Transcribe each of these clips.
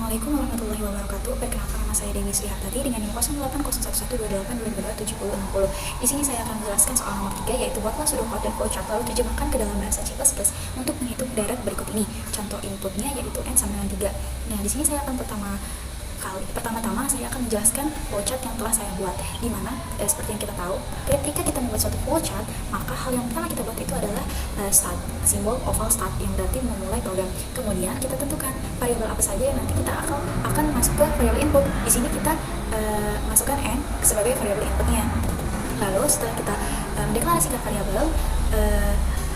Assalamualaikum warahmatullahi wabarakatuh. Perkenalkan, nama saya Dewi Srihartati dengan NIM 080112827060. Di sini saya akan menjelaskan soal nomor 3, yaitu buatlah pseudocode dan flowchart lalu terjemahkan ke dalam bahasa C++ untuk menghitung deret berikut ini. Contoh inputnya yaitu n sama dengan 3. Nah, di sini saya akan pertama-tama saya akan menjelaskan flowchart yang telah saya buat, di mana seperti yang kita tahu, ketika kita membuat suatu flowchart, maka hal yang pertama kita buat itu adalah start, simbol oval start yang berarti memulai program. Kemudian kita tentukan variabel apa saja yang nanti kita akan masuk ke variabel input. Di sini kita masukkan n sebagai variabel inputnya. Lalu setelah kita mendeklarasikan variabel,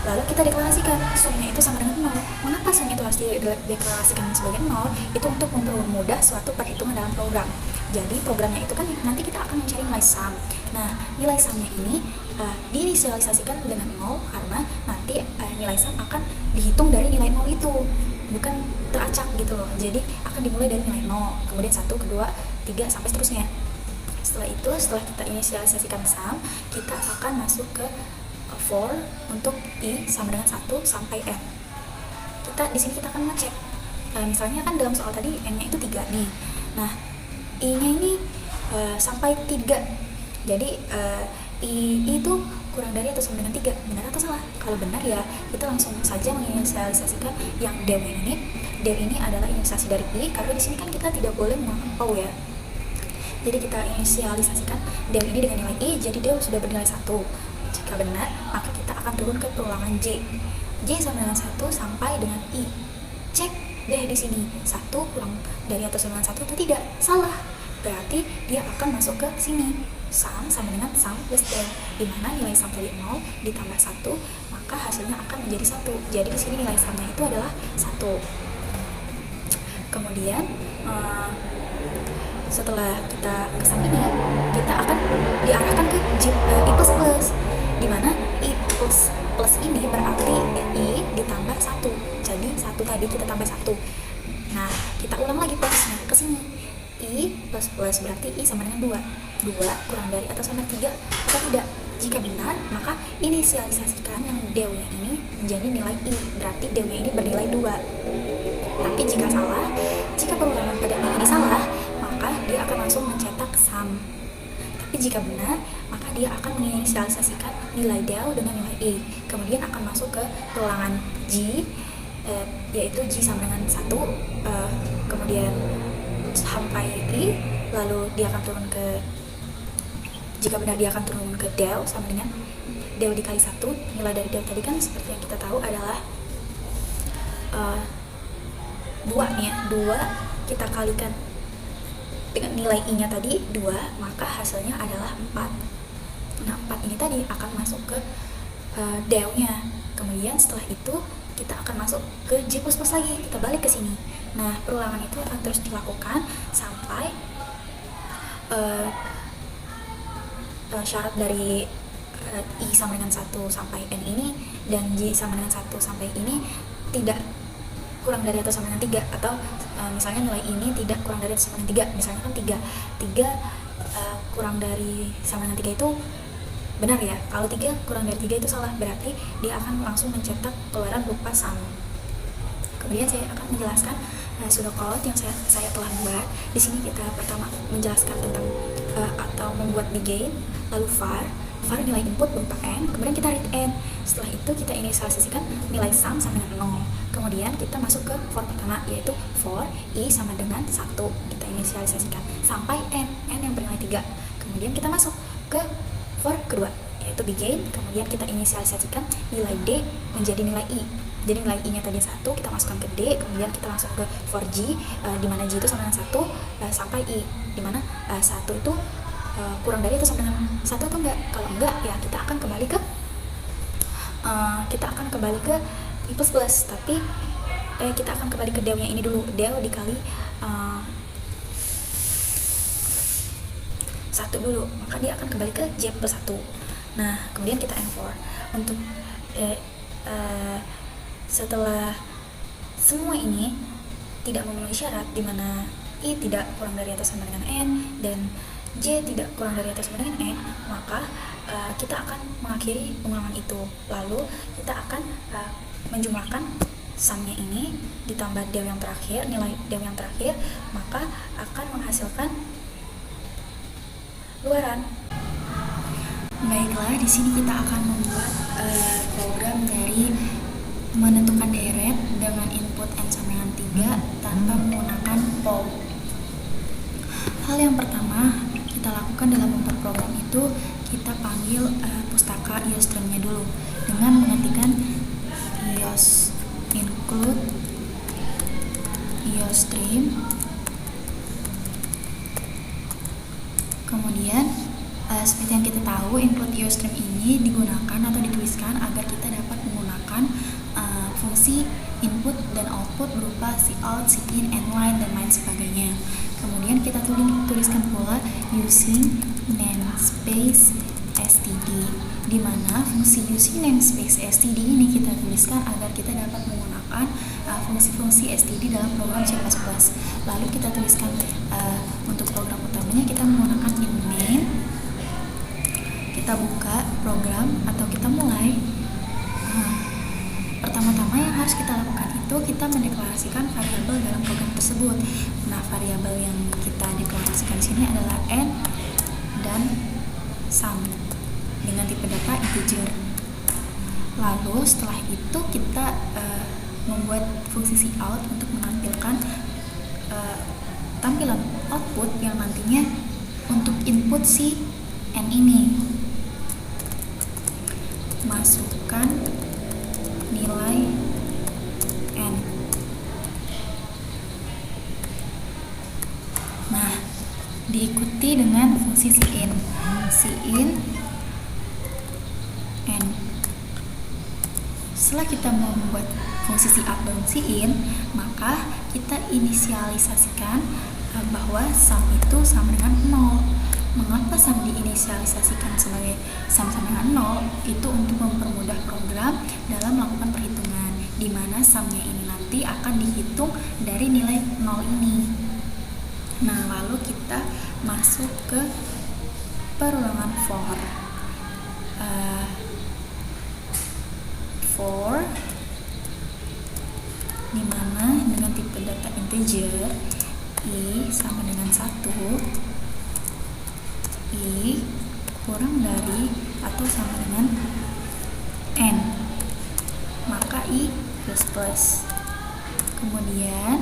lalu kita deklarasikan sumnya itu sama dengan 0. Mengapa sum itu harus dideklarasikan sebagai 0? Itu untuk mempermudah suatu perhitungan dalam program. Jadi programnya itu kan nanti kita akan mencari nilai sum. Nah, nilai sumnya ini diinisialisasikan dengan 0 karena nanti nilai sum akan dihitung dari nilai 0 itu, bukan teracak gitu loh. Jadi akan dimulai dari nilai 0, kemudian 1, kedua, 3, sampai seterusnya. Setelah itu, setelah kita inisialisasikan sum, kita akan masuk ke for untuk i sama dengan 1 sampai n. Di sini kita akan ngecek. Misalnya kan dalam soal tadi n-nya itu 3 nih. Nah, i-nya ini sampai 3. Jadi i itu kurang dari atau sama dengan 3. Benar atau salah? Kalau benar ya, kita langsung saja menginisialisasikan yang dew ini. Dew ini adalah inisialisasi dari i, karena di sini kan kita tidak boleh melampau ya. Jadi kita inisialisasikan dew ini dengan nilai i, jadi dew sudah bernilai 1. Jika benar, maka kita akan turun ke perulangan J. J sama dengan 1 sampai dengan I. Cek deh di sini, 1 kurang dari atau sama dengan 1 atau tidak? Salah. Berarti dia akan masuk ke sini. Sum sama dengan sum plus dew, di mana nilai sum tadi 0 ditambah 1, maka hasilnya akan menjadi 1. Jadi di sini nilai sumnya itu adalah 1. Kemudian setelah kita ke sum ini, kita akan diarahkan ke I plus, di mana I plus ini berarti I ditambah 1. Jadi 1 tadi kita tambah 1. Nah, kita ulang lagi prosesnya ke sini. I plus berarti I sama dengan 2. 2 kurang dari atau sama 3 atau tidak? Jika benar, maka inisialisasikan yang dew-nya ini menjadi nilai I. Berarti dew-nya ini bernilai 2. Tapi jika salah, jika perulangan pada I ini salah, maka dia akan langsung mencetak sum. Tapi jika benar, maka dia akan menginisialisasikan nilai dew dengan nilai i. Kemudian akan masuk ke perulangan G, yaitu G sama dengan 1, kemudian sampai i, lalu dia akan turun ke, jika benar dia akan turun ke dew sama dengan dew dikali 1. Nilai dari dew tadi kan seperti yang kita tahu adalah 2 nih ya, 2 kita kalikan dengan nilai i-nya tadi 2, maka hasilnya adalah 4. Nah, 4 ini tadi akan masuk ke dew-nya. Kemudian setelah itu kita akan masuk ke J++ lagi, kita balik ke sini. Nah, perulangan itu akan terus dilakukan sampai syarat dari i sama dengan 1 sampai n ini dan j sama dengan 1 sampai ini tidak kurang dari atau sama dengan 3, atau misalnya nilai ini tidak kurang dari atau sama dengan 3, misalnya kan 3 kurang dari sama dengan 3 itu benar ya. Kalau 3 kurang dari 3 itu salah, berarti dia akan langsung mencetak keluaran berupa sum. Kemudian saya akan menjelaskan pseudocode yang saya telah buat. Di sini kita pertama menjelaskan tentang atau membuat begin, lalu var nilai input berupa n, kemudian kita read n. Setelah itu kita inisialisasikan nilai sum sama dengan 0. Kemudian kita masuk ke for pertama, yaitu for i sama dengan 1. Kita inisialisasikan sampai n yang bernilai 3. Kemudian kita masuk ke for kedua, yaitu begin. Kemudian kita inisialisasikan nilai d menjadi nilai i. Jadi nilai i-nya tadi 1, kita masukkan ke d. Kemudian kita masuk ke for g, di mana g itu sama dengan 1 sampai i, di mana 1 itu kurang dari atau sama dengan 1 atau enggak. Kalau enggak, ya kita akan kembali ke i plus, tapi kita akan kembali ke dew-nya ini dulu. Dew dikali 1 dulu, maka dia akan kembali ke J plus 1. Nah, kemudian kita N4 untuk setelah semua ini tidak memenuhi syarat, di mana i tidak kurang dari atau sama dengan n dan J tidak kurang dari atau sama dengan n, maka kita akan mengakhiri pengulangan itu. Lalu kita akan menjumlahkan sumnya ini ditambah del yang terakhir, nilai del yang terakhir, maka akan menghasilkan luaran. Baiklah, di sini kita akan membuat program dari menentukan deret dengan input n sama dengan 3 tanpa menggunakan POW. Hal yang pertama kita lakukan dalam membuat program itu, kita panggil pustaka iostream-nya dulu dengan mengetikkan ios include iostream. Kemudian seperti yang kita tahu, include iostream ini digunakan atau dituliskan agar kita dapat menggunakan fungsi input dan output berupa cout, cin, endline, dan lain sebagainya. Kemudian kita tuliskan pula using namespace std, di mana fungsi using namespace std ini kita tuliskan agar kita dapat menggunakan fungsi-fungsi std dalam program C++. Lalu kita tuliskan untuk program utamanya kita menggunakan in-main. Kita buka program atau kita mulai. Pertama-tama yang harus kita lakukan itu kita mendeklarasikan variabel dalam program tersebut. Nah, variabel yang kita deklarasikan di sini adalah n dan sum dengan tipe data integer. Lalu setelah itu kita membuat fungsi cout untuk menampilkan tampilan output yang nantinya untuk input si n ini. Masukkan nilai n. Nah, diikuti dengan fungsi cin n. Setelah kita membuat fungsi cout dan cin, maka kita inisialisasikan bahwa sum itu sama dengan 0. Mengapa sum diinisialisasikan sebagai sum sama dengan 0? Itu untuk mempermudah program dalam melakukan perhitungan, di mana sumnya ini nanti akan dihitung dari nilai 0 ini. Nah, lalu kita masuk ke perulangan for. For di mana dengan tipe data integer i sama dengan 1, i kurang dari atau sama dengan n, maka i plus. Kemudian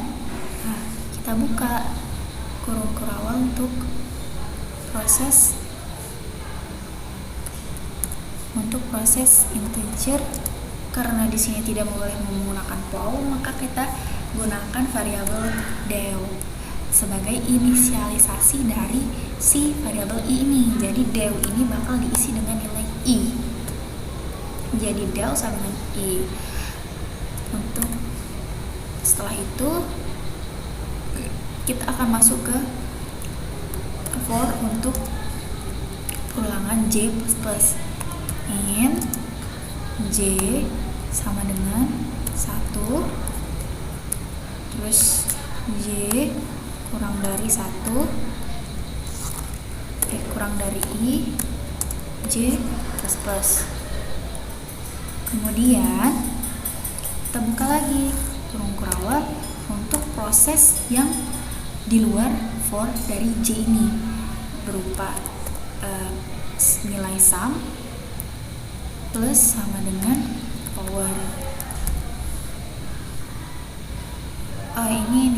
kita buka kurung kurawal untuk proses integer. Karena di sini tidak boleh menggunakan POW, maka kita gunakan variabel del sebagai inisialisasi dari si variabel i ini. Jadi del ini bakal diisi dengan nilai i. Jadi del sama dengan i. Untuk setelah itu kita akan masuk ke for untuk ulangan j++. In j sama dengan 1, terus j kurang dari 1, kurang dari i, j++. Kemudian kita buka lagi kurung kurawal untuk proses yang di luar for dari j ini, berupa nilai sum plus sama dengan power. Ini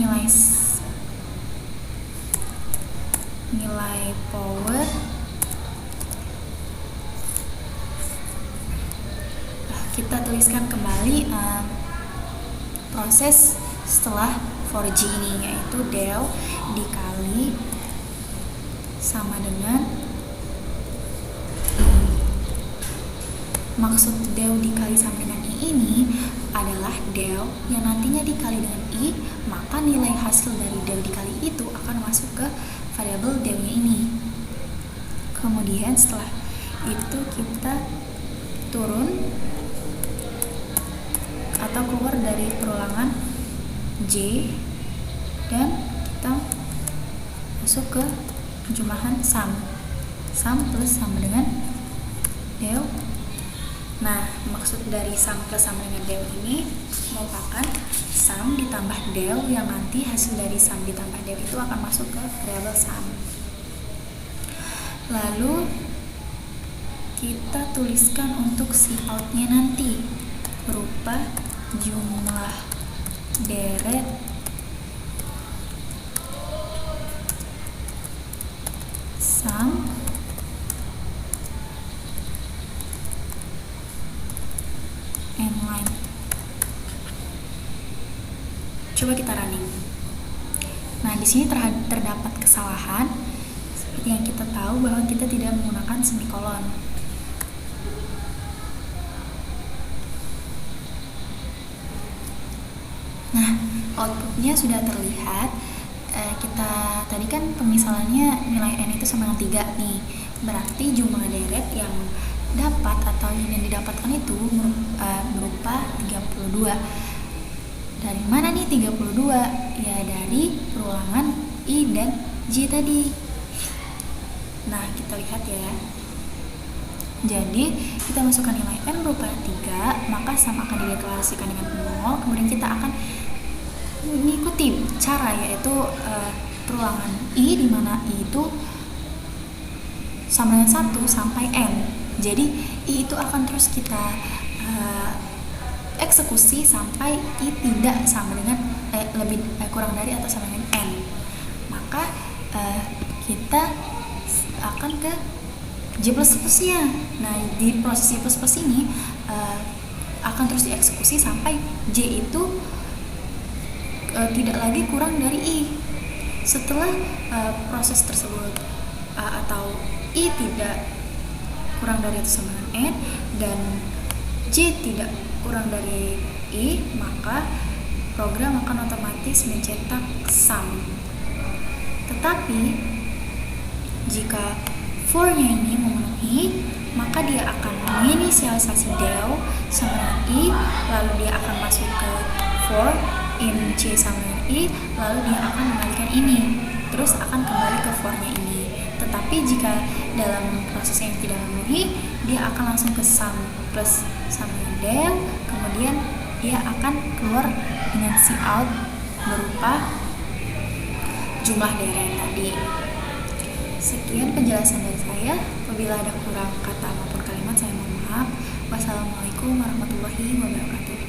nilai power kita tuliskan kembali proses setelah for j ini, yaitu del dikali sama dengan i. Maksud del dikali sama dengan i ini adalah del yang nantinya dikali dengan i, maka nilai hasil dari del dikali itu akan masuk ke variabel del-nya ini. Kemudian setelah itu kita turun atau keluar dari perulangan j dan kita masuk ke penjumlahan sum plus sama dengan del Nah, maksud dari sum plus sama dengan del ini merupakan sum ditambah del yang nanti hasil dari sum ditambah del itu akan masuk ke variabel sum. Lalu kita tuliskan untuk si outnya nanti berupa jumlah deret sum and line. Coba kita running. Nah, di sini terdapat kesalahan seperti yang kita tahu bahwa kita tidak menggunakan semikolon. Nah, outputnya sudah terlihat. Kita tadi kan pemisalannya nilai n itu sama dengan 3 nih. Berarti jumlah deret yang dapat atau yang didapatkan itu berupa 32. Dari mana nih 32? Ya dari perulangan I dan J tadi. Nah, kita lihat ya. Jadi, kita masukkan nilai n berupa 3, maka sum akan dideklarasikan dengan 0. Kemudian kita akan mengikuti cara, yaitu perulangan I, di mana I itu sama dengan 1 sampai n. Jadi I itu akan terus kita eksekusi sampai I tidak sama dengan kurang dari atau sama dengan n. Maka kita akan ke J++ nya. Nah, di proses J++ ini akan terus dieksekusi sampai J itu tidak lagi kurang dari I. Setelah proses tersebut atau I tidak kurang dari atau sama dengan n dan J tidak kurang dari I, maka program akan otomatis mencetak sum. Tetapi jika for-nya ini memenuhi, maka dia akan menginisialisasi del sama dengan I, lalu dia akan masuk ke for in C sama dengan I, lalu dia akan mengembalikan ini, terus akan kembali ke for-nya ini. Tetapi jika dalam proses yang tidak memenuhi, dia akan langsung ke sum plus sama dengan del, kemudian dia akan keluar dengan si out berupa jumlah deret tadi. Sekian penjelasan dari saya. Apabila ada kurang kata maupun kalimat, saya mohon maaf. Wassalamualaikum warahmatullahi wabarakatuh.